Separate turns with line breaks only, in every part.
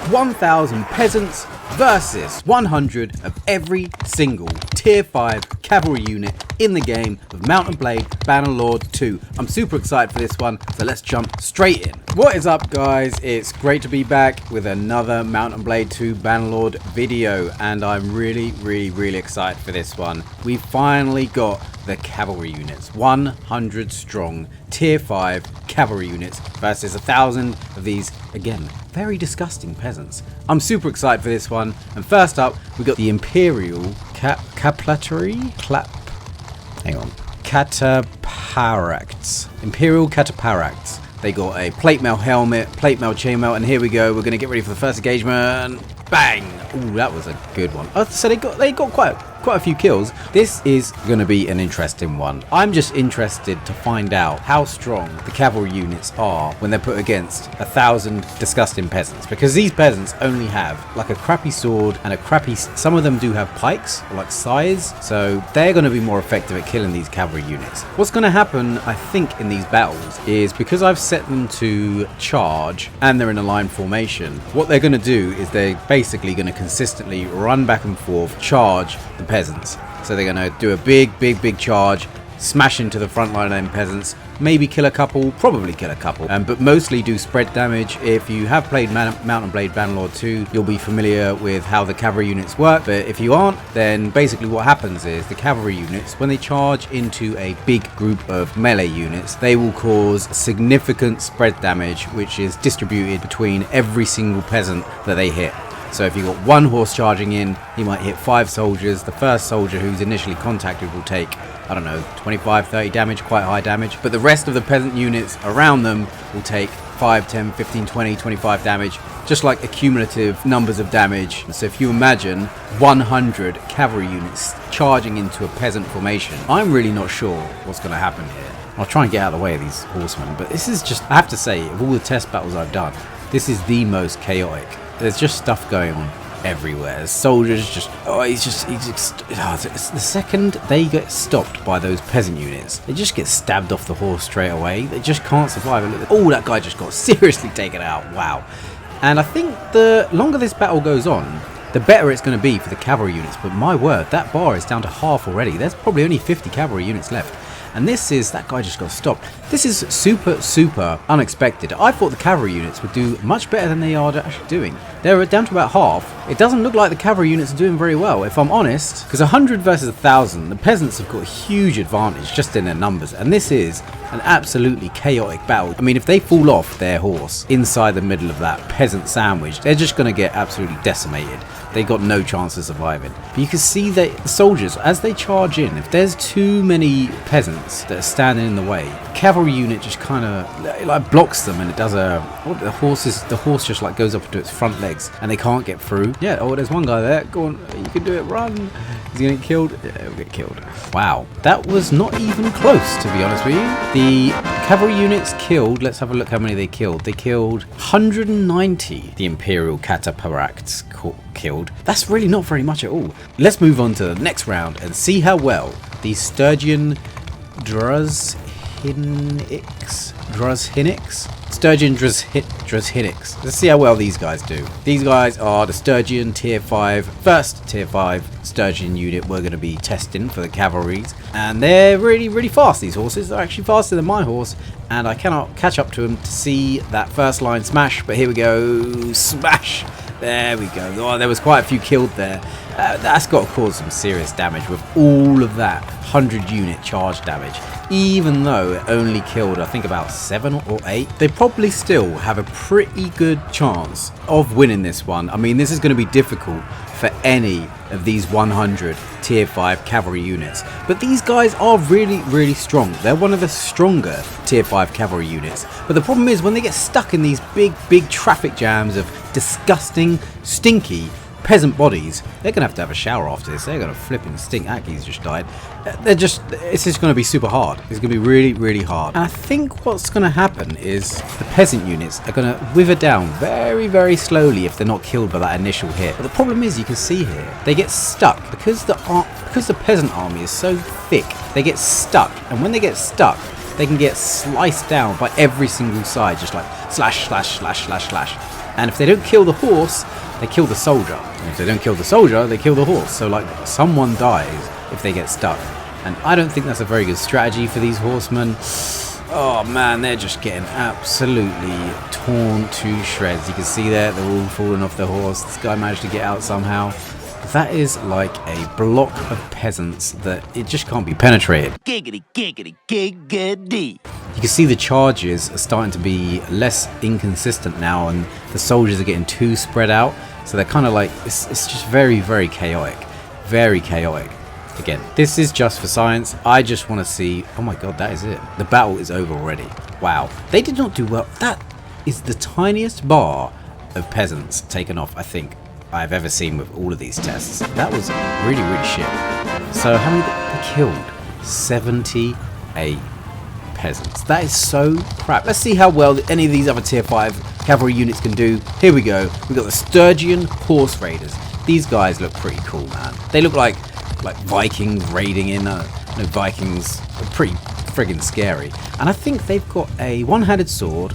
1,000 peasants versus 100 of every single tier 5 cavalry unit in the game of Mount & Blade Bannerlord 2. I'm super excited for this one, so let's jump straight in. What is up, guys? It's great to be back with another Mount & Blade 2 Bannerlord video, and I'm really excited for this one. We finally got the cavalry units, 100 strong tier 5 cavalry units versus 1,000 of these, again, very disgusting peasants. I'm super excited for this one, and first up we got the Imperial Cataphract. Imperial Cataphract. They got a plate mail helmet, plate mail chainmail, and here we go. We're going to get ready for the first engagement. Bang! Ooh, that was a good one. Oh, so they got quite a few kills. This is going to be an interesting one. I'm just interested to find out how strong the cavalry units are when they're put against 1,000 disgusting peasants, because these peasants only have like a crappy sword and a crappy, some of them do have pikes or like scythes, so they're going to be more effective at killing these cavalry units. What's going to happen, I think, in these battles is, because I've set them to charge and they're in a line formation, what they're going to do is they're basically going to consistently run back and forth, charge the peasants. So they're going to do a big charge, smash into the front line of them peasants, maybe kill a couple, probably kill a couple, but mostly do spread damage. If you have played Mount & Blade Bannerlord 2, you'll be familiar with how the cavalry units work, but if you aren't, then basically what happens is the cavalry units, when they charge into a big group of melee units, they will cause significant spread damage, which is distributed between every single peasant that they hit. So if you've got one horse charging in, he might hit 5 soldiers. The first soldier who's initially contacted will take, I don't know, 25, 30 damage, quite high damage. But the rest of the peasant units around them will take 5, 10, 15, 20, 25 damage, just like accumulative numbers of damage. So if you imagine 100 cavalry units charging into a peasant formation, I'm really not sure what's going to happen here. I'll try and get out of the way of these horsemen, but this is just, I have to say, of all the test battles I've done, this is the most chaotic. There's just stuff going on everywhere. Soldiers just, the second they get stopped by those peasant units, they just get stabbed off the horse straight away. They just can't survive. Oh, that guy just got seriously taken out. Wow. And I think the longer this battle goes on, the better it's going to be for the cavalry units. But my word, that bar is down to half already. There's probably only 50 cavalry units left. And this is, that guy just got stopped. This is super unexpected. I thought the cavalry units would do much better than they are actually doing. They're down to about half. It doesn't look like the cavalry units are doing very well, if I'm honest. Because 100 versus 1,000, the peasants have got a huge advantage just in their numbers. And this is an absolutely chaotic battle. I mean, if they fall off their horse inside the middle of that peasant sandwich, they're just going to get absolutely decimated. They got no chance of surviving. But you can see that the soldiers, as they charge in, if there's too many peasants that are standing in the way, the cavalry unit just kind of like blocks them, and it does a, the horse just like goes up to its front legs and they can't get through. Yeah, oh, there's one guy there. Go on, you can do it, run. Is he gonna get killed? Yeah, he'll get killed. Wow, that was not even close, to be honest with you. The cavalry units killed, let's have a look how many they killed. They killed 190, the Imperial Cataphracts killed. That's really not very much at all. Let's move on to the next round and see how well these Sturgian Druzhinniks. Let's see how well these guys do. These guys are the Sturgian first tier 5 Sturgian unit we're going to be testing for the cavalries. And they're really fast, these horses. They're actually faster than my horse, and I cannot catch up to them to see that first line smash. But here we go, smash. There we go. Oh, there was quite a few killed there. That's got to cause some serious damage with all of that 100 unit charge damage. Even though it only killed, I think, about 7 or 8, they probably still have a pretty good chance of winning this one. I mean, this is going to be difficult for any of these 100 tier 5 cavalry units. But these guys are really strong. They're one of the stronger tier 5 cavalry units. But the problem is when they get stuck in these big traffic jams of disgusting, stinky peasant bodies, they're going to have a shower after this. They're going to flipping stink. Aki's just died. It's just going to be super hard. It's going to be really hard. And I think what's going to happen is the peasant units are going to wither down very slowly if they're not killed by that initial hit. But the problem is, you can see here, they get stuck because the peasant army is so thick. They get stuck, and when they get stuck, they can get sliced down by every single side, just like slash. And if they don't kill the horse, they kill the soldier. And if they don't kill the soldier, they kill the horse. So like someone dies if they get stuck. And I don't think that's a very good strategy for these horsemen. Oh man, they're just getting absolutely torn to shreds. You can see there, they're all falling off their horse. This guy managed to get out somehow. That is like a block of peasants that it just can't be penetrated.
Giggity, giggity, giggity.
You can see the charges are starting to be less inconsistent now, and the soldiers are getting too spread out. So they're kind of like, it's just very, very chaotic. Very chaotic. Again, this is just for science. I just want to see... Oh my god, that is it. The battle is over already. Wow. They did not do well. That is the tiniest bar of peasants taken off, I think, I've ever seen with all of these tests. That was really, really shit. So how many they killed? 78 peasants. That is so crap. Let's see how well any of these other tier 5 cavalry units can do. Here we go. We've got the Sturgian Horse Raiders. These guys look pretty cool, man. They look like Vikings raiding in. Vikings are pretty friggin' scary. And I think they've got a one-handed sword,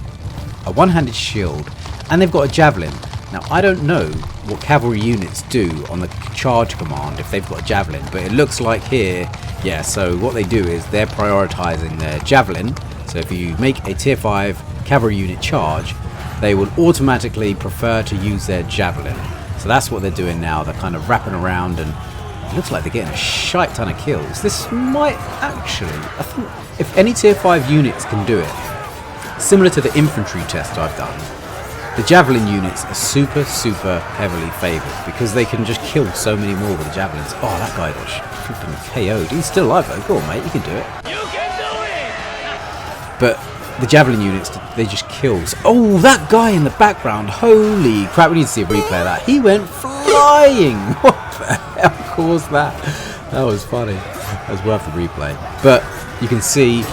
a one-handed shield, and they've got a javelin. Now, I don't know what cavalry units do on the charge command if they've got a javelin, but it looks like here, yeah, so what they do is they're prioritizing their javelin. So if you make a tier 5 cavalry unit charge, they will automatically prefer to use their javelin. So that's what they're doing now. They're kind of wrapping around, and it looks like they're getting a shite ton of kills. This might actually, I think, if any tier 5 units can do it, similar to the infantry test I've done, the javelin units are super, super heavily favoured because they can just kill so many more with the javelins. Oh, that guy got freaking KO'd. He's still alive though. Go on, mate, you can do it.
You can do it!
But the javelin units, they just kill. Oh, that guy in the background. Holy crap, we need to see a replay of that. He went flying. What the hell caused that? That was funny. That was worth the replay. But you can see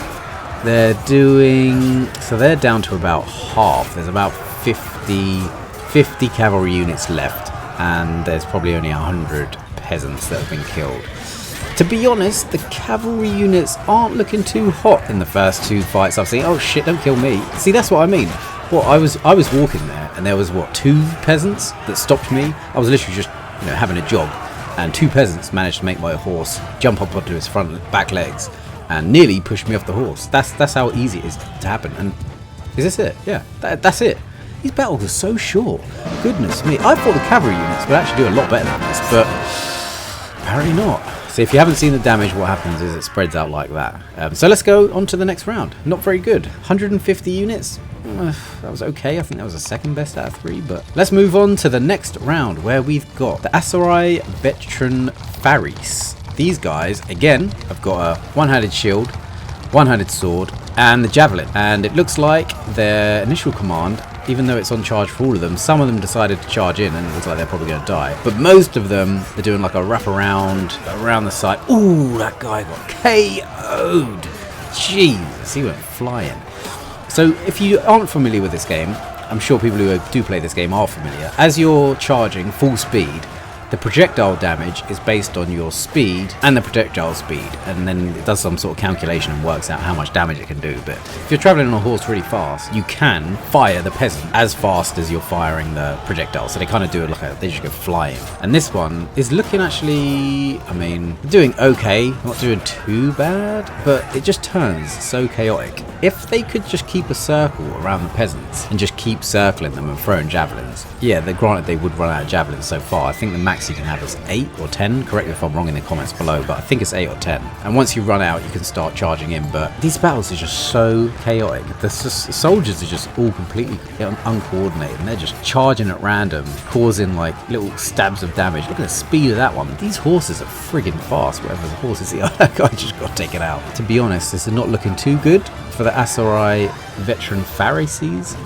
they're doing... So they're down to about half. There's about 50 cavalry units left, and there's probably only 100 peasants that have been killed. To be honest, the cavalry units aren't looking too hot in the first 2 fights I've seen. Oh shit, don't kill me. See, that's what I mean. Well, I was walking there, and there was, what, 2 peasants that stopped me? I was literally just, having a jog, and 2 peasants managed to make my horse jump up onto his back legs and nearly push me off the horse. That's how easy it is to happen. And is this it? Yeah, that's it. These battles are so short. Goodness me. I thought the cavalry units would actually do a lot better than this, but apparently not. So if you haven't seen the damage, what happens is it spreads out like that. So let's go on to the next round. Not very good. 150 units. That was okay. I think that was the second best out of 3. But let's move on to the next round, where we've got the Aserai veteran Faris. These guys, again, have got a one-handed shield, one-handed sword, and the javelin. And it looks like their initial command, even though it's on charge for all of them, some of them decided to charge in, and it looks like they're probably going to die. But most of them are doing like a wrap around the side. Ooh, that guy got KO'd. Jesus, he went flying. So if you aren't familiar with this game, I'm sure people who do play this game are familiar. As you're charging full speed, the projectile damage is based on your speed and the projectile speed, and then it does some sort of calculation and works out how much damage it can do. But if you're traveling on a horse really fast, you can fire the peasant as fast as you're firing the projectile. So they kind of do it like they just go flying. And this one is looking actually, I mean, doing okay, not doing too bad, but it just turns so chaotic. If they could just keep a circle around the peasants and just keep circling them and throwing javelins, yeah, granted they would run out of javelins so far. I think the max you can have is 8 or 10. Correct me if I'm wrong in the comments below, but I think it's 8 or 10. And once you run out, you can start charging in. But these battles are just so chaotic. The soldiers are just all completely uncoordinated, and they're just charging at random, causing like little stabs of damage. Look at the speed of that one. These horses are friggin' fast. Whatever the horse is, that guy just got taken out. To be honest, this is not looking too good for the Aserai veteran Pharisees.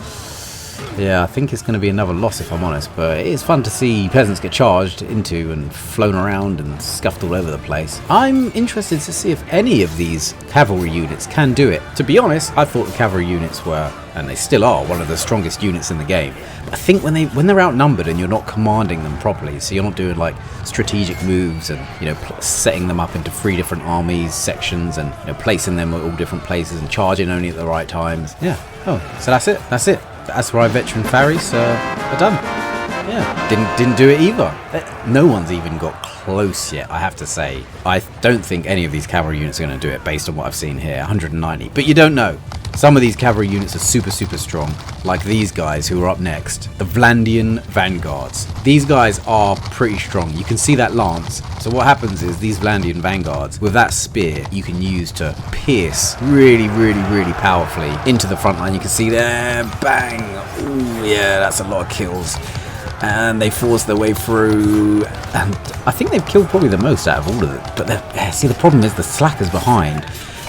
Yeah, I think it's going to be another loss if I'm honest, but it is fun to see peasants get charged into and flown around and scuffed all over the place. I'm interested to see if any of these cavalry units can do it. To be honest, I thought the cavalry units were, and they still are, one of the strongest units in the game. But I think when they're outnumbered and you're not commanding them properly, so you're not doing like strategic moves and setting them up into 3 different armies sections and placing them at all different places and charging only at the right times. Yeah. Oh, so that's it. The Aserai veteran Faris are done. Yeah, didn't do it either. No one's even got close yet, I have to say. I don't think any of these cavalry units are going to do it based on what I've seen here. 190. But you don't know. Some of these cavalry units are super strong, like these guys who are up next, the Vlandian Vanguards. These guys are pretty strong. You can see that lance. So what happens is these Vlandian Vanguards, with that spear, you can use to pierce really powerfully into the front line. You can see there, bang. Ooh, yeah, that's a lot of kills. And they force their way through, and I think they've killed probably the most out of all of them. But see, the problem is the slackers behind.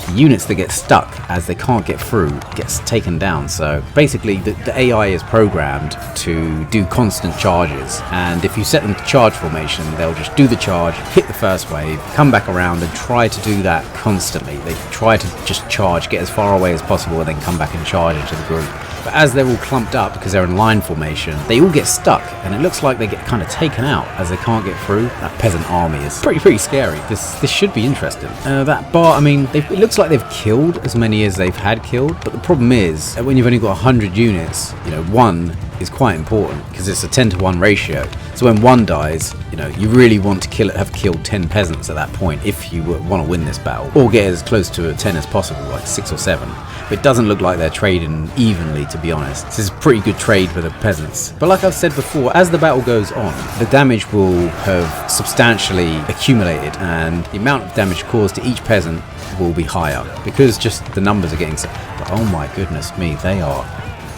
The units that get stuck as they can't get through gets taken down. So basically the AI is programmed to do constant charges, and if you set them to charge formation, they'll just do the charge, hit the first wave, come back around and try to do that constantly. They try to just charge, get as far away as possible, and then come back and charge into the group. But as they're all clumped up because they're in line formation, they all get stuck, and it looks like they get kind of taken out as they can't get through. That peasant army is pretty scary. This should be interesting. That bar, I mean, it looks like they've killed as many as they've had killed, but the problem is that when you've only got 100 units, you know, one is quite important because it's a 10-to-1 ratio. So when one dies, you know, you really want to have killed 10 peasants at that point if you want to win this battle, or get as close to a 10 as possible, like 6 or 7. But it doesn't look like they're trading evenly, to be honest. This is a pretty good trade for the peasants. But like I've said before, as the battle goes on, the damage will have substantially accumulated, and the amount of damage caused to each peasant will be higher because just the numbers are getting so. But oh my goodness me, they are.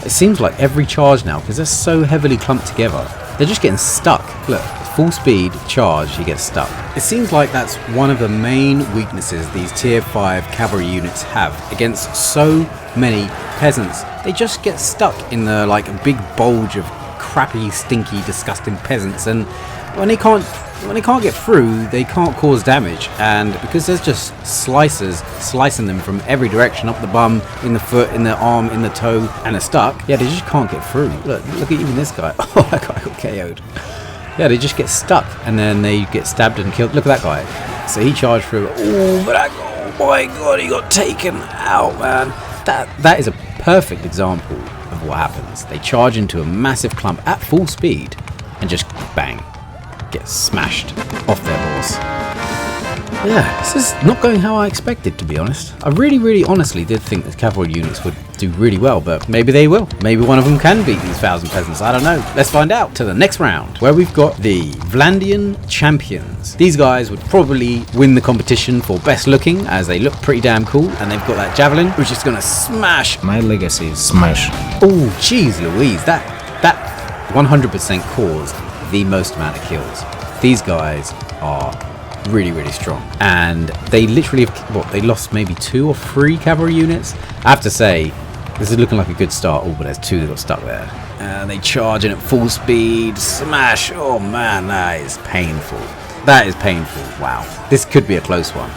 It seems like every charge now, because they're so heavily clumped together, they're just getting stuck. Look, full speed charge, you get stuck. It seems like that's one of the main weaknesses these tier 5 cavalry units have against so many peasants. They just get stuck in the like big bulge of crappy, stinky, disgusting peasants, and when they can't get through, they can't cause damage, and because there's just slicers slicing them from every direction, up the bum, in the foot, in the arm, in the toe, and they're stuck. Yeah, they just can't get through. Look at even this guy. Oh, that guy got KO'd. Yeah, they just get stuck, and then they get stabbed and killed. Look at that guy. So he charged through. Oh, but oh my god, he got taken out, man. That is a perfect example of what happens. They charge into a massive clump at full speed, and just bang. Get smashed off their horse. Yeah, this is not going how I expected, to be honest. I really honestly did think that cavalry units would do really well, but maybe they will. Maybe one of them can beat these 1,000 peasants. I don't know. Let's find out. To the next round, where we've got the Vlandian Champions. These guys would probably win the competition for best looking, as they look pretty damn cool, and they've got that javelin, which is going to smash.
My legacy is smash.
Oh, jeez Louise. That 100% caused the most amount of kills. These guys are really strong, and they literally have, they lost maybe 2 or 3 cavalry units. I have to say, this is looking like a good start. Oh, but there's 2 that got stuck there, and they charge in at full speed, smash. Oh man, that is painful. That is painful. Wow, this could be a close one,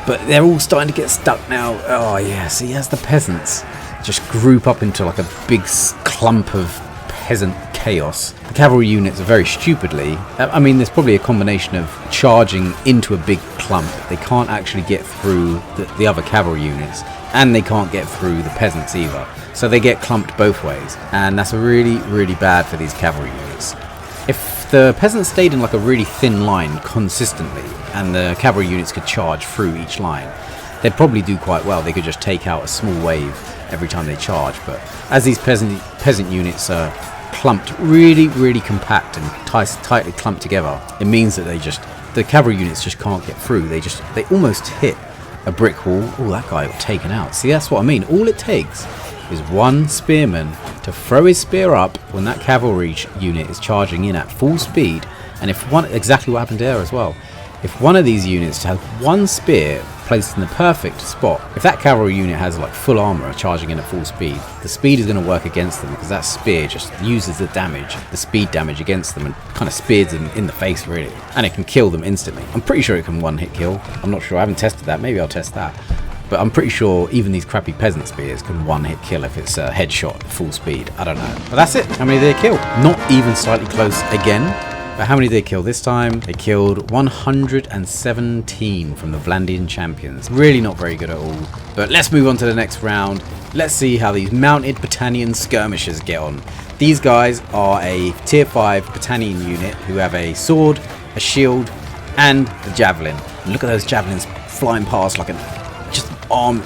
but they're all starting to get stuck now. Oh yeah, see, as the peasants just group up into like a big clump of peasant chaos, the cavalry units are very stupidly, I mean, there's probably a combination of charging into a big clump. They can't actually get through the other cavalry units, and they can't get through the peasants either, so they get clumped both ways, and that's really bad for these cavalry units. If the peasants stayed in like a really thin line consistently, and the cavalry units could charge through each line, they'd probably do quite well. They could just take out a small wave every time they charge. But as these peasant units are clumped really compact and tightly clumped together, it means that the cavalry units just can't get through. They almost hit a brick wall. Oh, that guy got taken out. See, that's what I mean. All it takes is one spearman to throw his spear up when that cavalry unit is charging in at full speed, and exactly what happened there as well. If one of these units has one spear placed in the perfect spot, if that cavalry unit has like full armor charging in at full speed, the speed is going to work against them, because that spear just uses the speed damage against them, and kind of spears them in the face really, and it can kill them instantly. I'm pretty sure it can one hit kill. I'm not sure, I haven't tested that, maybe I'll test that. But I'm pretty sure even these crappy peasant spears can one hit kill if it's a headshot full speed. I don't know. But that's it. How many did they kill? Not even slightly close again. But how many did they kill this time? They killed 117 from the Vlandian Champions. Really not very good at all. But let's move on to the next round. Let's see how these mounted Battanian Skirmishers get on. These guys are a tier 5 Battanian unit who have a sword, a shield, and a javelin. And look at those javelins flying past like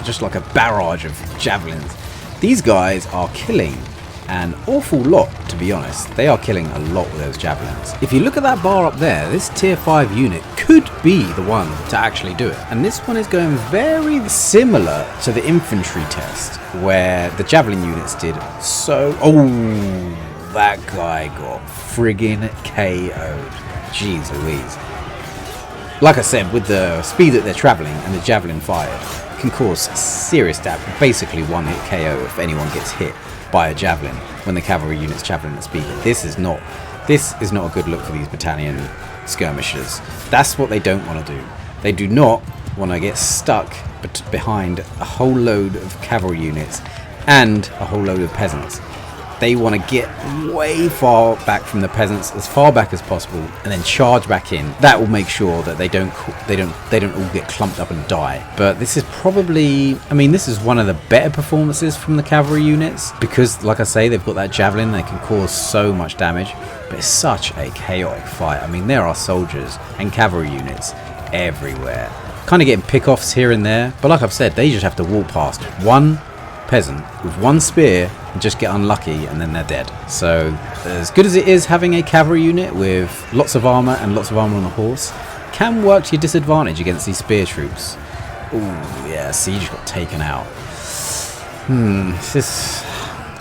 just like a barrage of javelins. These guys are killing an awful lot, to be honest. They are killing a lot with those javelins. If you look at that bar up there, this tier 5 unit could be the one to actually do it. And this one is going very similar to the infantry test, where the javelin units did so... Oh, that guy got friggin' KO'd. Jeez Louise. Like I said, with the speed that they're travelling and the javelin fired, can cause serious damage. Basically one hit KO if anyone gets hit by a javelin when the cavalry unit's travelling at speed. This is not a good look for these Battanian Skirmishers. That's what they don't want to do. They do not want to get stuck behind a whole load of cavalry units and a whole load of peasants. They want to get way far back from the peasants, as far back as possible, and then charge back in. That will make sure that they don't all get clumped up and die. But this is probably, I mean, this is one of the better performances from the cavalry units, because, like I say, they've got that javelin. They can cause so much damage, but it's such a chaotic fight. I mean, there are soldiers and cavalry units everywhere, kind of getting pick-offs here and there. But like I've said, they just have to walk past one peasant with one spear and just get unlucky, and then they're dead. So as good as it is having a cavalry unit with lots of armor and lots of armor on a horse, can work to your disadvantage against these spear troops. Ooh, yeah, Siege got taken out.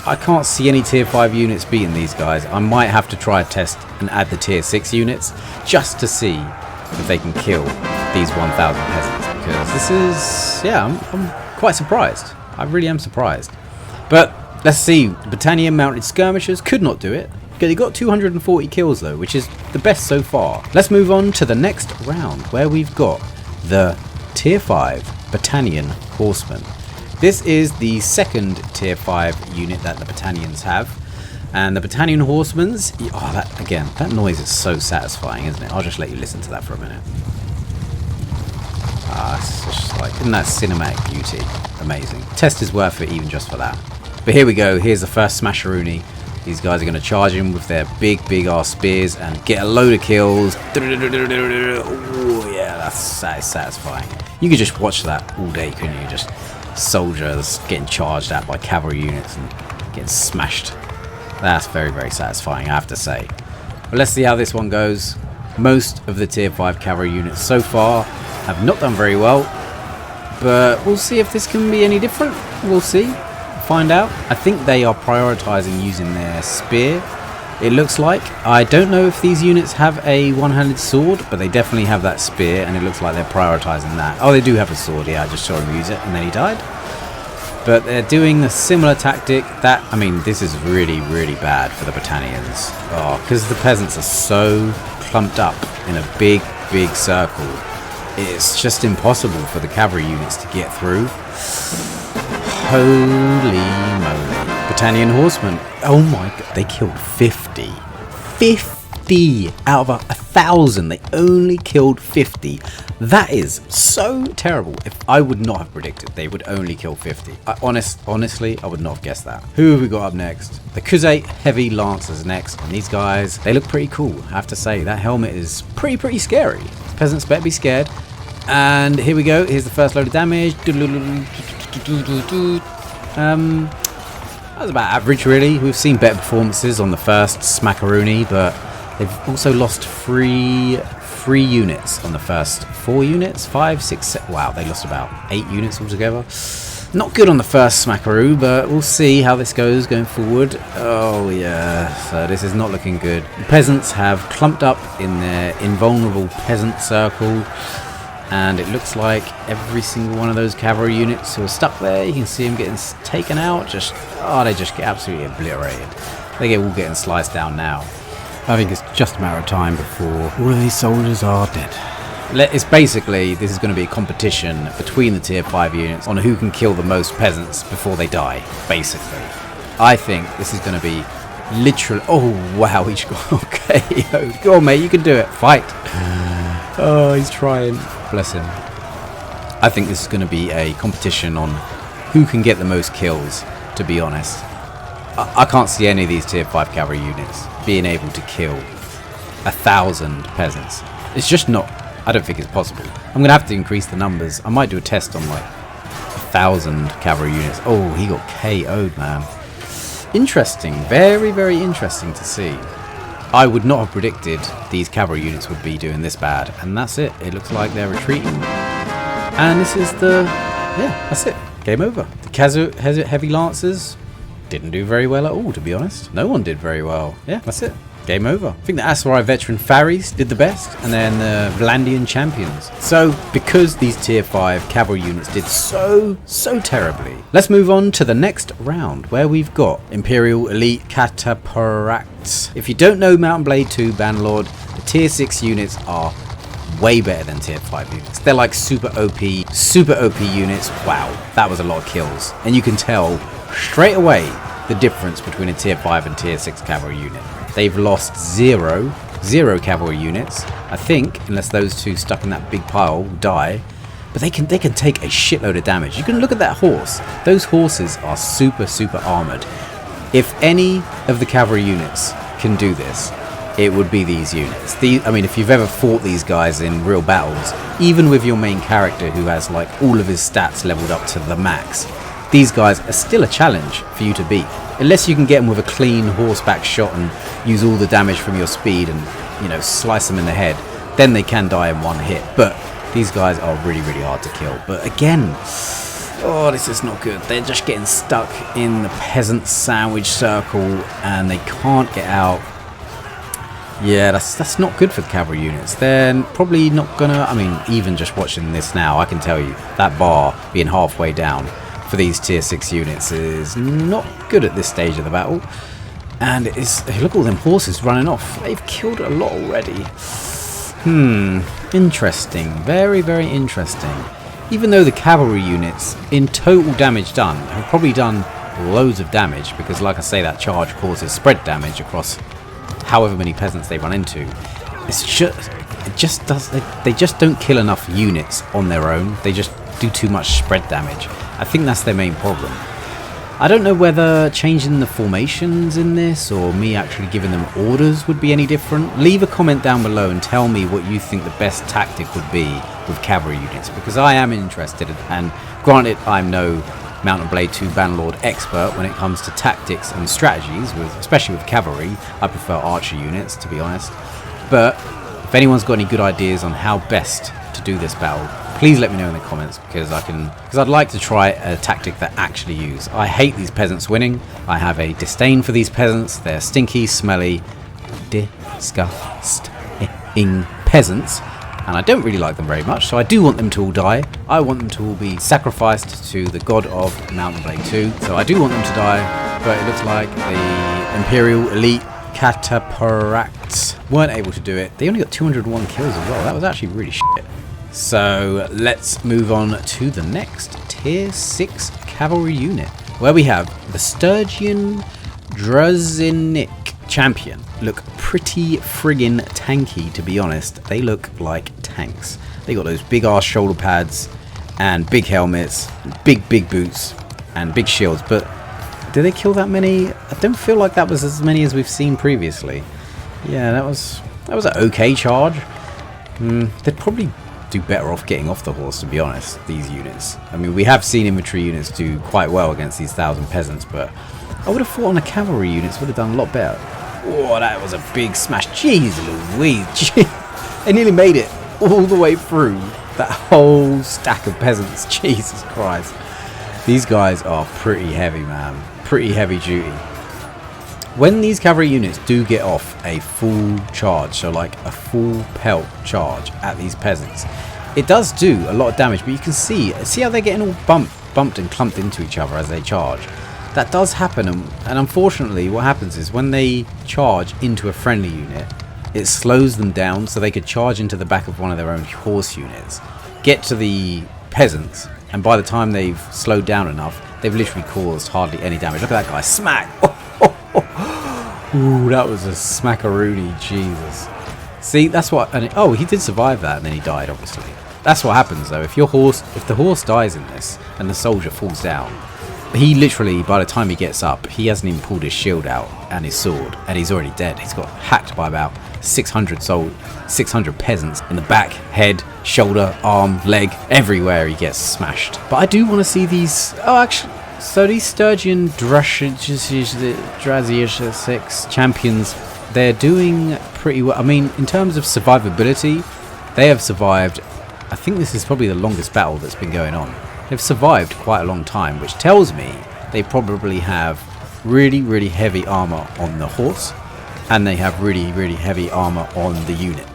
I can't see any tier 5 units beating these guys. I might have to try a test and add the tier 6 units just to see if they can kill these 1,000 peasants, because this is, yeah, I'm quite surprised. I really am surprised. But let's see. The Battanian mounted skirmishers could not do it. Okay, they got 240 kills though, which is the best so far. Let's move on to the next round, where we've got the tier 5 Battanian Horseman. This is the second tier 5 unit that the Battanians have. And the Battanian Horsemen's, oh, that noise is so satisfying, isn't it? I'll just let you listen to that for a minute. It's just like, isn't that cinematic beauty? Amazing. Test is worth it even just for that. But here we go. Here's the first Smasheroonie. These guys are going to charge him with their big ass spears and get a load of kills. Oh yeah, that is satisfying. You could just watch that all day, couldn't you? Just soldiers getting charged at by cavalry units and getting smashed. That's very, very satisfying, I have to say. But let's see how this one goes. Most of the tier 5 cavalry units so far have not done very well, but we'll see if this can be any different. We'll see. Find out. I think they are prioritizing using their spear, it looks like. I don't know if these units have a one-handed sword, but they definitely have that spear, and it looks like they're prioritizing that. Oh, they do have a sword. Yeah, I just saw him use it and then he died. But they're doing a similar tactic. That, I mean, this is really, really bad for the Battanians. Oh, because the peasants are so clumped up in a big circle. It's just impossible for the cavalry units to get through. Holy moly. Battanian Horsemen. Oh my god. They killed 50. 50 out of 1,000. They only killed 50. That is so terrible. If I would not have predicted they would only kill 50. Honestly, I would not have guessed that. Who have we got up next? The Khuzait Heavy Lancers next. And these guys, they look pretty cool, I have to say. That helmet is pretty scary. Peasants better be scared. And here we go. Here's the first load of damage. That was about average, really. We've seen better performances on the first Smasheroonie, but they've also lost three units on the first 4 units. 5, 6, 7. Wow, they lost about 8 units altogether. Not good on the first Smasheroo, but we'll see how this goes going forward. Oh yeah, so this is not looking good. The peasants have clumped up in their invulnerable peasant circle, and it looks like every single one of those cavalry units who are stuck there, you can see them getting taken out. They just get absolutely obliterated. They get all getting sliced down now. I think it's just a matter of time before all of these soldiers are dead. It's basically, this is going to be a competition between the tier 5 units on who can kill the most peasants before they die, basically. I think this is going to be Literally. Oh, wow. Each got okay. Go on, mate. You can do it. Fight. Oh, he's trying. Bless him. I think this is going to be a competition on who can get the most kills, to be honest. I can't see any of these tier 5 cavalry units being able to kill 1,000 peasants. It's just not. I don't think it's possible. I'm going to have to increase the numbers. I might do a test on like 1,000 cavalry units. Oh, he got KO'd, man. Interesting. Very, very interesting to see. I would not have predicted these cavalry units would be doing this bad. And that's it. It looks like they're retreating. And this is the... yeah, that's it. Game over. The Heavy Lancers didn't do very well at all, to be honest. No one did very well. Yeah, that's it. Game over. I think the Aserai veteran Faris did the best, and then the Vlandian Champions. So, because these tier 5 cavalry units did so terribly, let's move on to the next round, where we've got Imperial Elite Cataphract. If you don't know Mount and Blade 2 Bannerlord, the tier 6 units are way better than tier 5 units. They're like super OP units. Wow, that was a lot of kills. And you can tell straight away the difference between a tier 5 and tier 6 cavalry unit. They've lost zero cavalry units, I think, unless those two stuck in that big pile die. But they can take a shitload of damage. You can look at that horse. Those horses are super armored. If any of the cavalry units can do this, it would be these units. I mean, if you've ever fought these guys in real battles, even with your main character who has like all of his stats leveled up to the max, these guys are still a challenge for you to beat. Unless you can get them with a clean horseback shot and use all the damage from your speed and, you know, slice them in the head, then they can die in one hit. But these guys are really hard to kill. But again, oh, this is not good. They're just getting stuck in the peasant sandwich circle and they can't get out. Yeah, that's not good for the cavalry units. They're probably not gonna... I mean, even just watching this now, I can tell you that bar being halfway down for these tier 6 units is not good at this stage of the battle. And look at all them horses running off. They've killed a lot already. Interesting. Very interesting. Even though the cavalry units, in total damage done, have probably done loads of damage, because like I say, that charge causes spread damage across however many peasants they run into. They just don't kill enough units on their own. They just do too much spread damage. I think that's their main problem. I don't know whether changing the formations in this or me actually giving them orders would be any different. Leave a comment down below and tell me what you think the best tactic would be with cavalry units, because I am interested. And granted, I'm no Mount and Blade 2 Bannerlord expert when it comes to tactics and strategies, especially with cavalry. I prefer archer units, to be honest. But if anyone's got any good ideas on how best to do this battle, please let me know in the comments, because I'd like to try a tactic that actually use. I hate these peasants winning. I have a disdain for these peasants. They're stinky, smelly, disgusting peasants, and I don't really like them very much, so I do want them to all die. I want them to all be sacrificed to the god of Mount and Blade 2, so I do want them to die, but it looks like the Imperial Elite Cataphract weren't able to do it. They only got 201 kills as well. That was actually really shit. So let's move on to the next tier 6 cavalry unit, where we have the Sturgian Druzhinnik Champion. Look pretty friggin' tanky, to be honest. They look like tanks. They got those big ass shoulder pads and big helmets, big boots and big shields. But did they kill that many? I don't feel like that was as many as we've seen previously. Yeah, that was an okay charge. They'd probably do better off getting off the horse, to be honest, these units. I mean, we have seen infantry units do quite well against these 1,000 peasants, but I would have thought on the cavalry units would have done a lot better. Oh, that was a big smash. Jeez Louise. They nearly made it all the way through that whole stack of peasants. Jesus Christ. These guys are pretty heavy, man. Pretty heavy duty. When these cavalry units do get off a full charge, so like a full pelt charge at these peasants, it does do a lot of damage, but you can see how they're getting all bumped and clumped into each other as they charge. That does happen, and unfortunately what happens is when they charge into a friendly unit, it slows them down so they could charge into the back of one of their own horse units, get to the peasants, and by the time they've slowed down enough, they've literally caused hardly any damage. Look at that guy, smack! Ooh, that was a smackaroony, Jesus. See, that's what... oh, he did survive that and then he died, obviously. That's what happens, though. If the horse dies in this and the soldier falls down, he literally, by the time he gets up, he hasn't even pulled his shield out and his sword, and he's already dead. He's got hacked by about 600 peasants in the back, head, shoulder, arm, leg, everywhere he gets smashed. But I do want to see these... oh, actually... so these Sturgian Druzhinnik champions, they're doing pretty well. I mean, in terms of survivability, they have survived... I think this is probably the longest battle that's been going on. They've survived quite a long time, which tells me they probably have really, really heavy armor on the horse, and they have really, really heavy armor on the unit.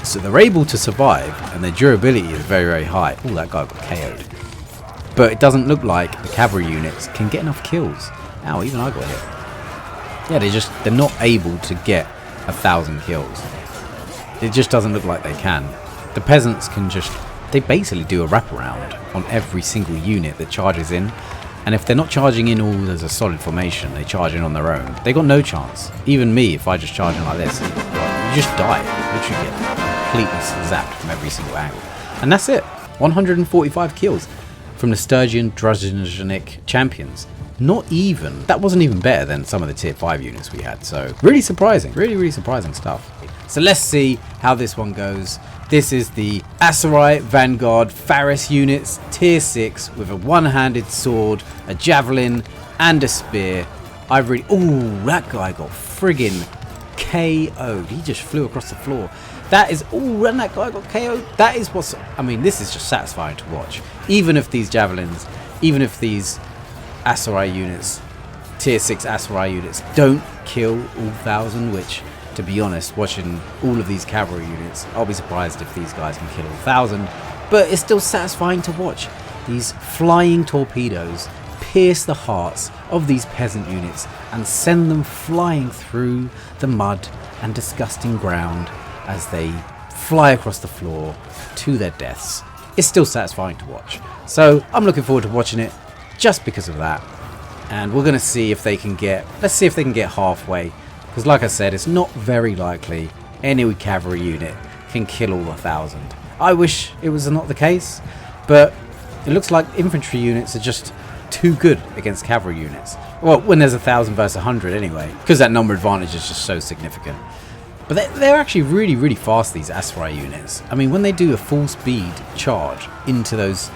So they're able to survive, and their durability is very, very high. Oh, that guy got KO'd. But it doesn't look like the cavalry units can get enough kills. Ow, even I got hit. Yeah, they're not able to get 1,000 kills. It just doesn't look like they can. The peasants can just... they basically do a wraparound on every single unit that charges in. And if they're not charging in all as a solid formation, they charge in on their own. They got no chance. Even me, if I just charge in like this, you just die. You literally get completely zapped from every single angle. And that's it. 145 kills from the Sturgian Druzhinnik champions. Not even... that wasn't even better than some of the tier 5 units we had. So really surprising. Really, really surprising stuff. So let's see how this one goes. This is the Aserai Vanguard Faris units, tier 6, with a one-handed sword, a javelin, and a spear. Ooh, that guy got friggin' KO'd. He just flew across the floor. That is... ooh, and that guy got KO'd. That is what's... I mean, this is just satisfying to watch. Even if these javelins, even if these Aserai units, tier 6 Aserai units, don't kill all 1,000, which... to be honest, watching all of these cavalry units, I'll be surprised if these guys can kill all 1,000. But it's still satisfying to watch. These flying torpedoes pierce the hearts of these peasant units and send them flying through the mud and disgusting ground as they fly across the floor to their deaths. It's still satisfying to watch. So I'm looking forward to watching it just because of that. And we're going to see if they can get... let's see if they can get halfway. Because like I said, it's not very likely any cavalry unit can kill all 1,000. I wish it was not the case, but it looks like infantry units are just too good against cavalry units. Well, when there's 1,000 versus 100 anyway, because that number advantage is just so significant. But they're actually really, really fast, these Aserai units. I mean, when they do a full speed charge into those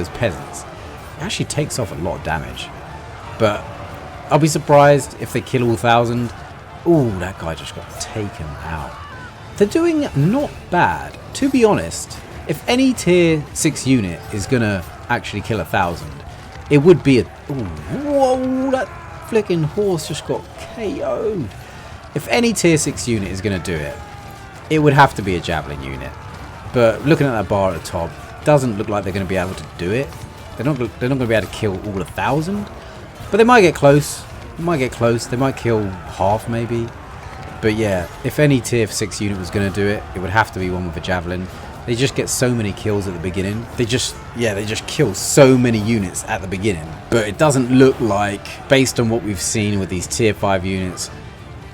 peasants, it actually takes off a lot of damage. But I'll be surprised if they kill all 1,000. Ooh, that guy just got taken out. They're doing not bad. To be honest, if any tier 6 unit is going to actually kill 1,000, it would be a... ooh, whoa, that flicking horse just got KO'd. If any tier 6 unit is going to do it, it would have to be a javelin unit. But looking at that bar at the top, doesn't look like they're going to be able to do it. They're not going to be able to kill all 1,000. But they might get close. They might get close. They might kill half, maybe. But yeah, if any tier 6 unit was going to do it, it would have to be one with a javelin. They just get so many kills at the beginning. They just kill so many units at the beginning. But it doesn't look like, based on what we've seen with these tier 5 units,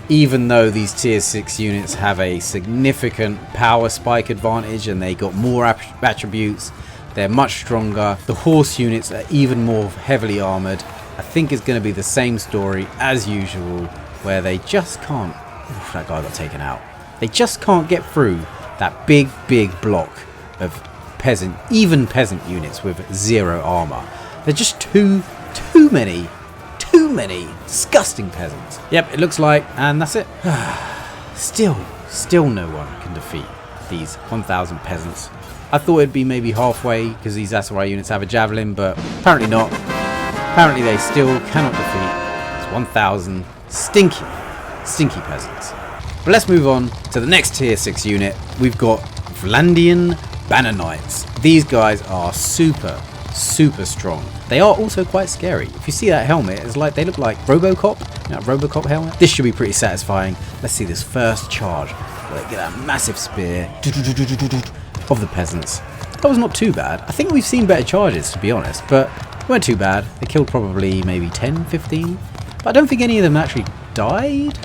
even though these tier 6 units have a significant power spike advantage and they got more attributes, they're much stronger. The horse units are even more heavily armored. I think it's going to be the same story as usual, where they just can't... oof, that guy got taken out. They just can't get through that big block of peasant units with 0 armor. They're just too many disgusting peasants. Yep, it looks like, and that's it. Still no one can defeat these 1,000 peasants. I thought it'd be maybe halfway because these Aserai units have a javelin, but apparently not. Apparently they still cannot defeat these 1,000 stinky peasants. But let's move on to the next tier 6 unit. We've got Vlandian Vanguard. These guys are super strong. They are also quite scary. If you see that helmet, it's like they look like Robocop. You know, Robocop helmet. This should be pretty satisfying. Let's see this first charge. Where they get that massive spear of the peasants. That was not too bad. I think we've seen better charges, to be honest, but they weren't too bad. They killed probably maybe 10, 15. But I don't think any of them actually died?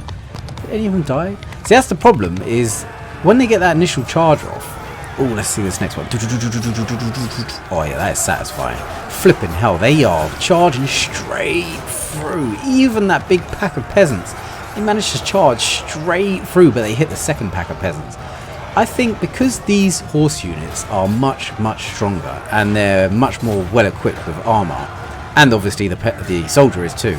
Any of them died? See, that's the problem, is when they get that initial charge off. Oh, let's see this next one. Oh yeah, that is satisfying. Flipping hell, they are charging straight through. Even that big pack of peasants, they managed to charge straight through, but they hit the second pack of peasants. I think because these horse units are much, much stronger, and they're much more well equipped with armour, and obviously the soldier is too,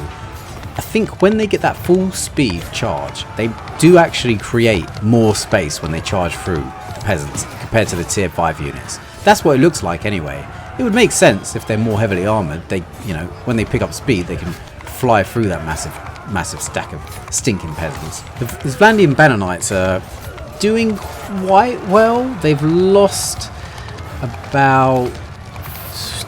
I think when they get that full speed charge, they do actually create more space when they charge through the peasants compared to the tier 5 units. That's what it looks like anyway. It would make sense if they're more heavily armoured. They, you know, when they pick up speed, they can fly through that massive stack of stinking peasants. The Vlandian Bannerknights are doing quite well. They've lost about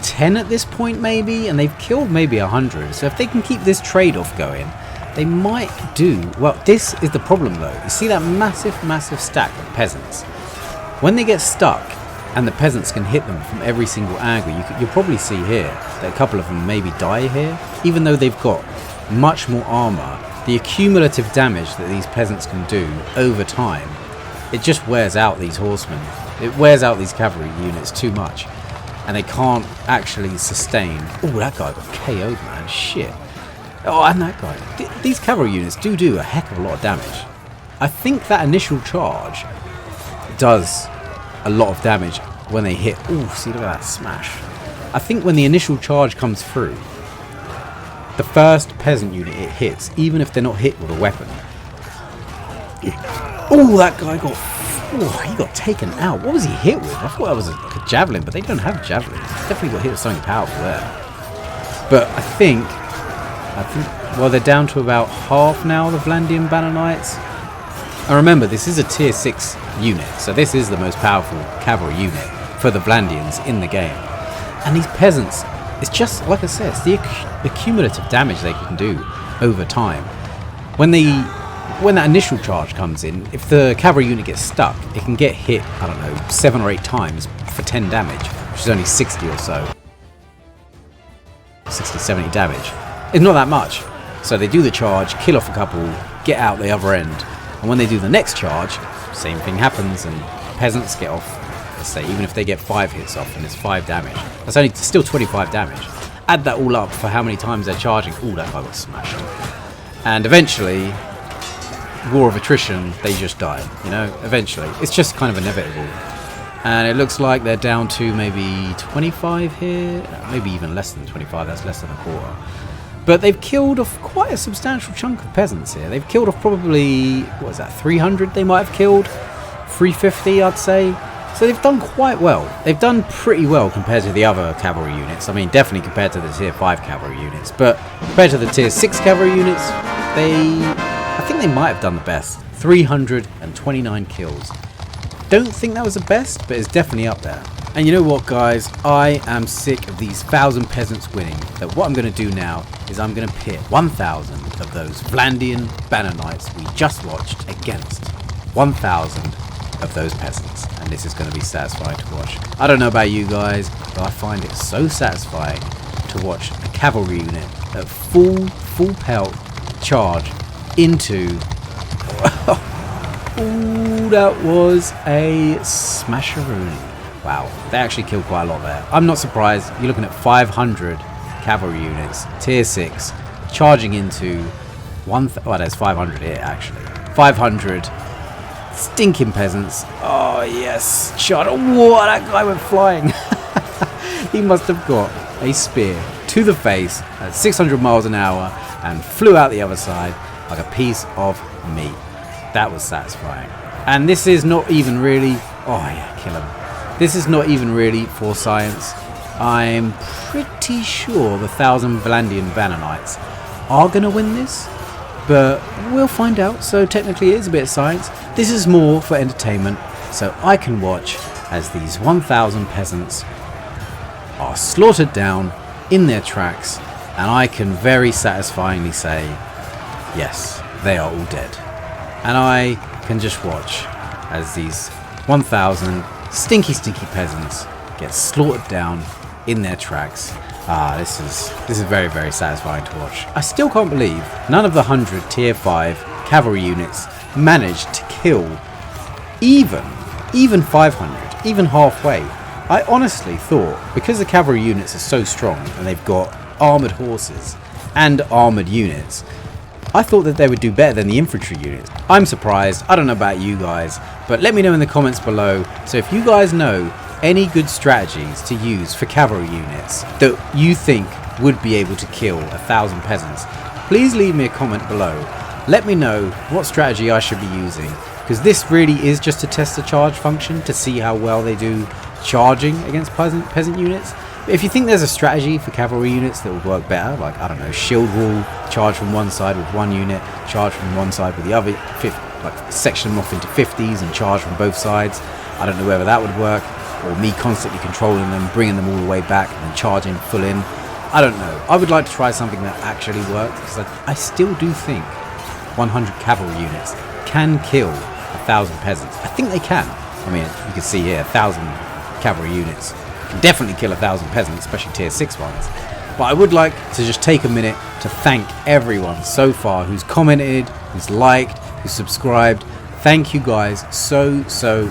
10 at this point maybe, and they've killed maybe 100. So if they can keep this trade-off going, they might do well. This is the problem though. You see that massive stack of peasants? When they get stuck and the peasants can hit them from every single angle, you'll probably see here that a couple of them maybe die here. Even though they've got much more armor, the accumulative damage that these peasants can do over time, it just wears out these horsemen. It wears out these cavalry units too much, and they can't actually sustain. Oh, that guy got KO'd, man. Shit. Oh, and that guy. These cavalry units do a heck of a lot of damage. I think that initial charge does a lot of damage when they hit. Oh, see, look at that smash. I think when the initial charge comes through, the first peasant unit it hits, even if they're not hit with a weapon. Oh, that guy got... Oh, he got taken out. What was he hit with? I thought that was a javelin, but they don't have javelins. Definitely got hit with something powerful there. But I think... Well, they're down to about half now, the Vlandian Bannerknights. And remember, this is a tier 6 unit, so this is the most powerful cavalry unit for the Vlandians in the game. And these peasants, it's just, like I said, it's the cumulative damage they can do over time. When that initial charge comes in, if the cavalry unit gets stuck, it can get hit, I don't know, 7 or 8 times for 10 damage, which is only 60 or so. 60, 70 damage. It's not that much. So they do the charge, kill off a couple, get out the other end. And when they do the next charge, same thing happens, and peasants get off, let's say, even if they get 5 hits off and it's 5 damage. That's only still 25 damage. Add that all up for how many times they're charging. Ooh, that guy got smashed. And eventually, war of attrition, they just die, you know, eventually. It's just kind of inevitable. And it looks like they're down to maybe 25 here, maybe even less than 25, that's less than a quarter. But they've killed off quite a substantial chunk of peasants here. They've killed off probably, what is that, 300 they might have killed? 350, I'd say. So they've done quite well. They've done pretty well compared to the other cavalry units. I mean, definitely compared to the tier 5 cavalry units. But compared to the tier 6 cavalry units, I think they might have done the best. 329 kills. Don't think that was the best, but it's definitely up there. And you know what, guys? I am sick of these 1,000 peasants winning. So what I'm going to do now is I'm going to pit 1,000 of those Vlandian Bannerknights we just watched against 1,000 of those peasants. And this is going to be satisfying to watch. I don't know about you guys, but I find it so satisfying to watch a cavalry unit at full pelt charge into... Ooh, that was a smasheroonie. Wow, they actually killed quite a lot there. I'm not surprised. You're looking at 500 cavalry units, tier 6, charging into well, there's 500 here actually. 500 stinking peasants. Oh yes, shot. Whoa, that guy went flying. He must have got a spear to the face at 600 miles an hour and flew out the other side like a piece of meat. That was satisfying. And this is not even really... Oh yeah, kill him. This is not even really for science. I'm pretty sure the 1,000 Vlandian Bannerknights are going to win this, but we'll find out. So technically it is a bit of science. This is more for entertainment, so I can watch as these 1,000 peasants are slaughtered down in their tracks, and I can very satisfyingly say, yes, they are all dead. And I can just watch as these 1,000 stinky peasants get slaughtered down in their tracks. This is very, very satisfying to watch. I still can't believe none of the 100 tier 5 cavalry units managed to kill even 500, even halfway. I honestly thought, because the cavalry units are so strong and they've got armoured horses and armoured units, I thought that they would do better than the infantry units. I'm surprised. I don't know about you guys, but let me know in the comments below. So if you guys know any good strategies to use for cavalry units that you think would be able to kill 1,000 peasants, please leave me a comment below. Let me know what strategy I should be using, because this really is just to test the charge function to see how well they do charging against peasant units. But if you think there's a strategy for cavalry units that would work better, like, I don't know, shield wall, charge from one side with one unit, charge from one side with the other, like section them off into 50s and charge from both sides, I don't know whether that would work. Or me constantly controlling them, bringing them all the way back and then charging full in. I don't know. I would like to try something that actually works, because I still do think 100 cavalry units can kill 1,000 peasants. I think they can. I mean, you can see here, 1,000 cavalry units can definitely kill 1,000 peasants, especially tier 6 ones. But I would like to just take a minute to thank everyone so far who's commented, who's liked, who's subscribed. Thank you guys so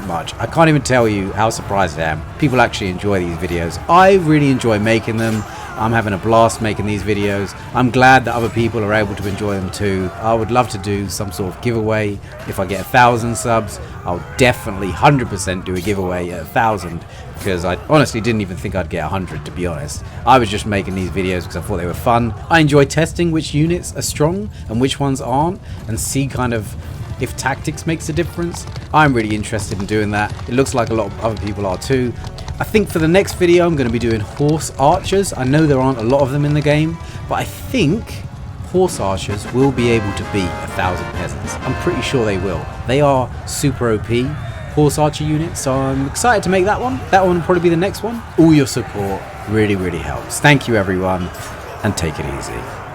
much. I can't even tell you how surprised I am. People actually enjoy these videos. I really enjoy making them. I'm having a blast making these videos. I'm glad that other people are able to enjoy them too. I would love to do some sort of giveaway. If I get 1,000 subs, I'll definitely 100% do a giveaway at 1,000, because I honestly didn't even think I'd get 100, to be honest. I was just making these videos because I thought they were fun. I enjoy testing which units are strong and which ones aren't, and see kind of if tactics makes a difference. I'm really interested in doing that. It looks like a lot of other people are too. I think for the next video I'm going to be doing horse archers. I know there aren't a lot of them in the game, but I think horse archers will be able to beat 1,000 peasants. I'm pretty sure they will. They are super OP horse archer units, so I'm excited to make that one. That one will probably be the next one. All your support really helps. Thank you everyone, and take it easy.